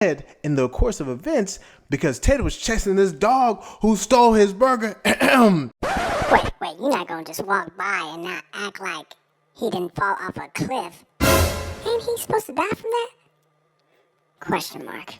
Ted in the course of events because Ted was chasing this dog who stole his burger. Wait, you're not gonna just walk by and not act like he didn't fall off a cliff. Ain't he supposed to die from that? Question mark.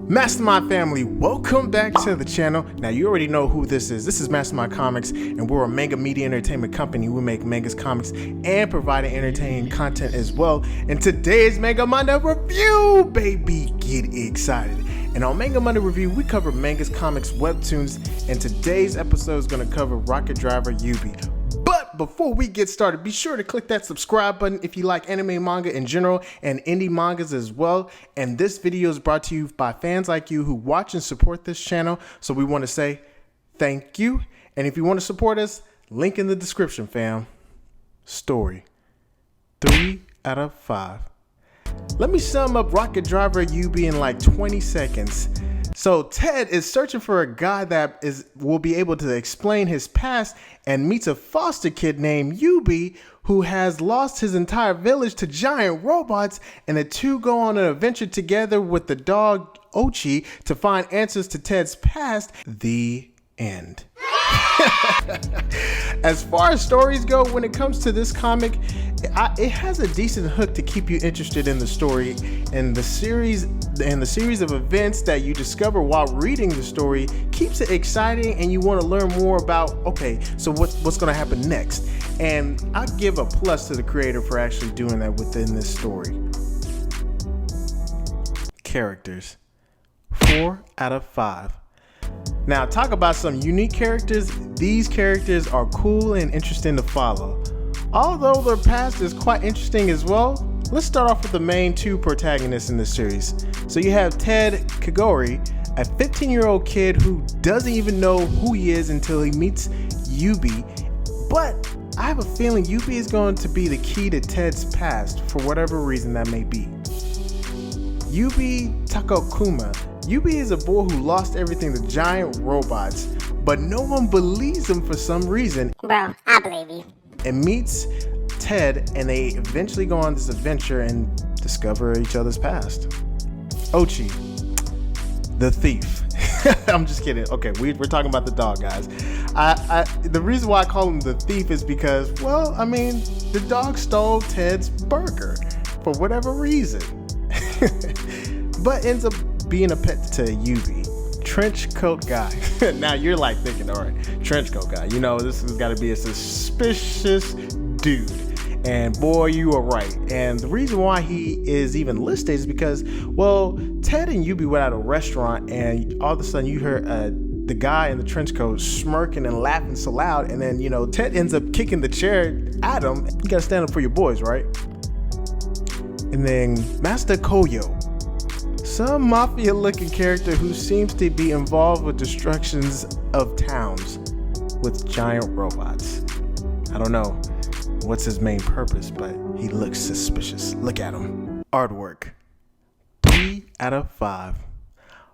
Mastermind family, welcome back to the channel. Now you already know who this is. This is Mastermind Comics, and we're a manga media entertainment company. We make mangas, comics, and providing entertaining content as well. And today's Manga Monday review, baby, get excited. And on Manga Monday review, we cover mangas, comics, webtoons, and today's episode is going to cover Rocket Driver Yubi. But before we get started, be sure to click that subscribe button if you like anime, manga in general, and indie mangas as well. And this video is brought to you by fans like you who watch and support this channel. So we want to say thank you. And if you want to support us, link in the description, fam. Story 3 out of 5. Let me sum up Rocket Driver Yubi in like 20 seconds. So Ted is searching for a guy that will be able to explain his past and meets a foster kid named Yubi who has lost his entire village to giant robots, and the two go on an adventure together with the dog Ochi to find answers to Ted's past. The end. As far as stories go, when it comes to this comic, it has a decent hook to keep you interested in the story and the series of events that you discover while reading the story keeps it exciting, and you want to learn more about, okay, so what's going to happen next. And I give a plus to the creator for actually doing that within this story. Characters 4 out of 5. Now, talk about some unique characters. These characters are cool and interesting to follow. Although their past is quite interesting as well, let's start off with the main two protagonists in this series. So you have Ted Kigori, a 15-year-old kid who doesn't even know who he is until he meets Yubi. But I have a feeling Yubi is going to be the key to Ted's past for whatever reason that may be. Yubi Takuma. Yubi is a boy who lost everything to giant robots, but no one believes him for some reason. Bro, I believe you. And meets Ted, and they eventually go on this adventure and discover each other's past. Ochi, the thief. I'm just kidding. Okay, we're talking about the dog, guys. The reason why I call him the thief is because, well, I mean, the dog stole Ted's burger for whatever reason. But ends up being a pet to Yubi. Trench coat guy. Now you're like thinking, all right, trench coat guy, you know, this has got to be a suspicious dude. And boy, you are right. And the reason why he is even listed is because, well, Ted and Yubi were at a restaurant, and all of a sudden you hear the guy in the trench coat smirking and laughing so loud, and then, you know, Ted ends up kicking the chair at him. You gotta stand up for your boys, right? And then Master Koyo, some mafia-looking character who seems to be involved with destructions of towns with giant robots. I don't know what's his main purpose, but he looks suspicious. Look at him. Artwork 3 out of 5.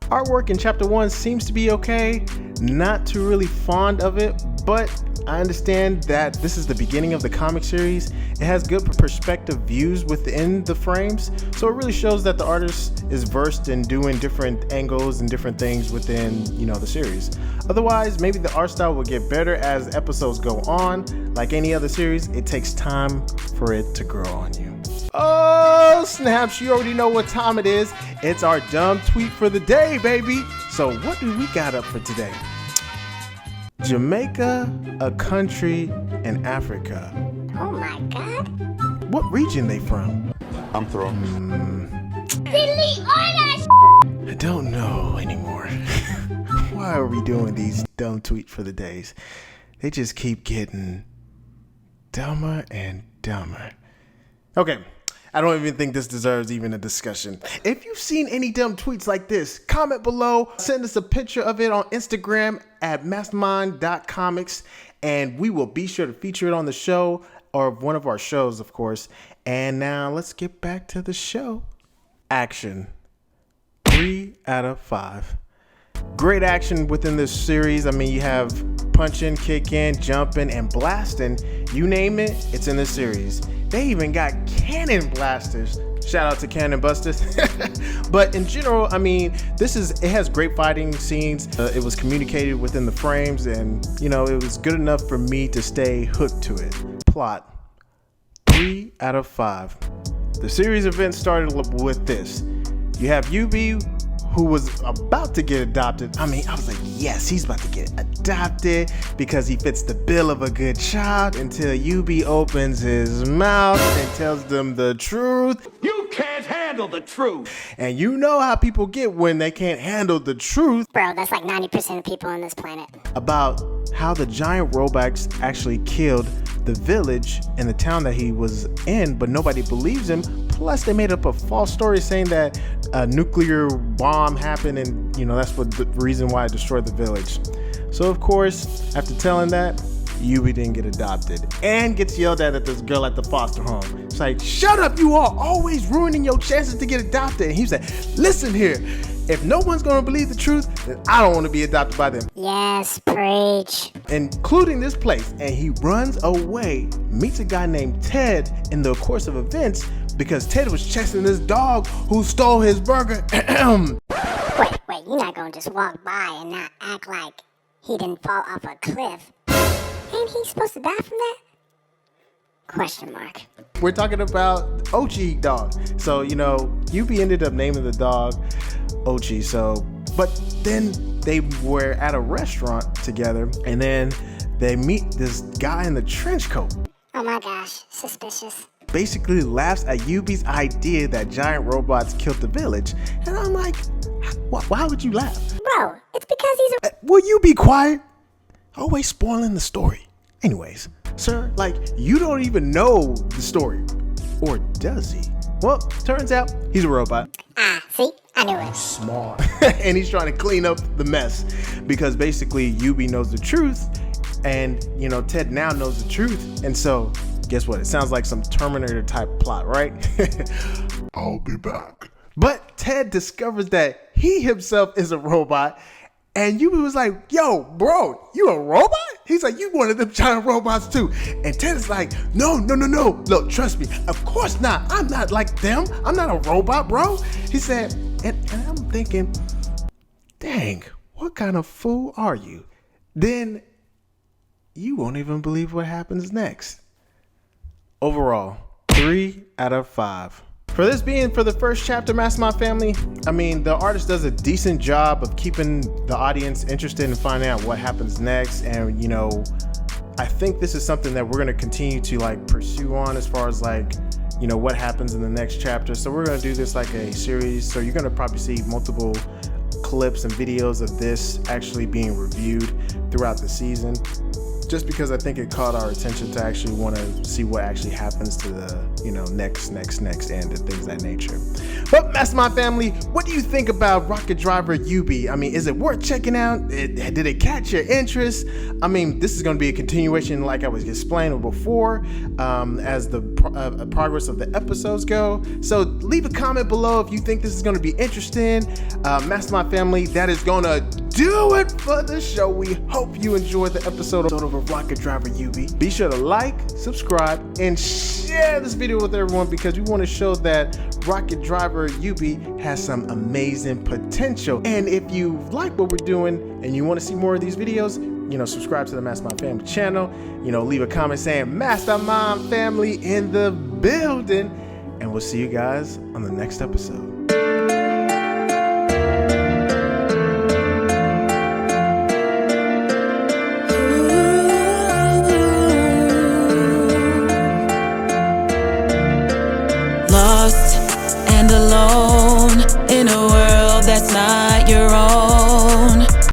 Artwork in chapter 1 seems to be okay. Not too really fond of it, but I understand that this is the beginning of the comic series. It has good perspective views within the frames, so it really shows that the artist is versed in doing different angles and different things within, you know, the series. Otherwise, maybe the art style will get better as episodes go on. Like any other series, it takes time for it to grow on you. Oh, snaps, you already know what time it is. It's our dumb tweet for the day, baby. So what do we got up for today? Jamaica, a country in Africa. Oh my god. What region they from? I'm thrown. Delete all that I don't know anymore. Why are we doing these dumb tweets for the days? They just keep getting dumber and dumber. Okay, I don't even think this deserves even a discussion. If you've seen any dumb tweets like this, comment below, send us a picture of it on Instagram at mastermind.comics, and we will be sure to feature it on the show, or one of our shows, of course. And now let's get back to the show. Action 3 out of 5. Great action within this series. I mean, you have punching, kicking, jumping, and blasting. You name it, it's in the series. They even got cannon blasters. Shout out to Cannon Busters. But in general, I mean, it has great fighting scenes. It was communicated within the frames, and it was good enough for me to stay hooked to it. Plot: 3 out of 5. The series event started with this. You have Yubi, who was about to get adopted. I mean, I was like, yes, he's about to get adopted because he fits the bill of a good child, until Yubi opens his mouth and tells them the truth. You can't handle the truth. And you know how people get when they can't handle the truth. Bro, that's like 90% of people on this planet. About how the giant robots actually killed the village and the town that he was in, but nobody believes him. Plus, they made up a false story saying that a nuclear bomb happened, and that's what the reason why it destroyed the village. So of course, after telling that, Yubi didn't get adopted and gets yelled at this girl at the foster home. It's like, shut up, you are always ruining your chances to get adopted. And he's like, listen here, if no one's gonna believe the truth, then I don't want to be adopted by them. Yes, preach. Including this place. And he runs away, meets a guy named Ted in the course of events, because Ted was chasing this dog who stole his burger. Wait, you're not gonna just walk by and not act like he didn't fall off a cliff. Ain't he supposed to die from that? Question mark. We're talking about Ochi dog. So, Yubi ended up naming the dog Ochi. But then they were at a restaurant together, and then they meet this guy in the trench coat. Oh my gosh, suspicious. Basically laughs at Yubi's idea that giant robots killed the village. And I'm like, why would you laugh? Bro, it's because he's a... Will you be quiet? Always spoiling the story. Anyways, sir, you don't even know the story. Or does he? Well, turns out he's a robot. See? I knew it. Smart. And he's trying to clean up the mess. Because basically, Yubi knows the truth. And, Ted now knows the truth. And so, guess what? It sounds like some Terminator type plot, right? I'll be back. But Ted discovers that he himself is a robot. And Yubi was like, yo, bro, you a robot? He's like, you one of them giant robots too. And Ted is like, no. Look, trust me. Of course not. I'm not like them. I'm not a robot, bro. He said, and I'm thinking, dang, what kind of fool are you? Then you won't even believe what happens next. Overall, 3 out of 5. For this being for the first chapter, Mastermind family, I mean, the artist does a decent job of keeping the audience interested in finding out what happens next. And, I think this is something that we're going to continue to pursue on as far as what happens in the next chapter. So we're going to do this like a series. So you're going to probably see multiple clips and videos of this actually being reviewed throughout the season. Just because I think it caught our attention to actually want to see what actually happens to the, next, and things of that nature. But Mastermind family, what do you think about Rocket Driver Yubi? I mean, is it worth checking out? Did it catch your interest? I mean, this is going to be a continuation, like I was explaining before, as the progress of the episodes go. So leave a comment below if you think this is going to be interesting. Mastermind family, that is going to do it for the show. We hope you enjoyed the episode of Rocket Driver Yubi. Be sure to like, subscribe, and share this video with everyone, because we want to show that Rocket Driver Yubi has some amazing potential. And if you like what we're doing and you want to see more of these videos, subscribe to the Mastermind Family channel. Leave a comment saying Mastermind Family in the building. And we'll see you guys on the next episode. Lost and alone,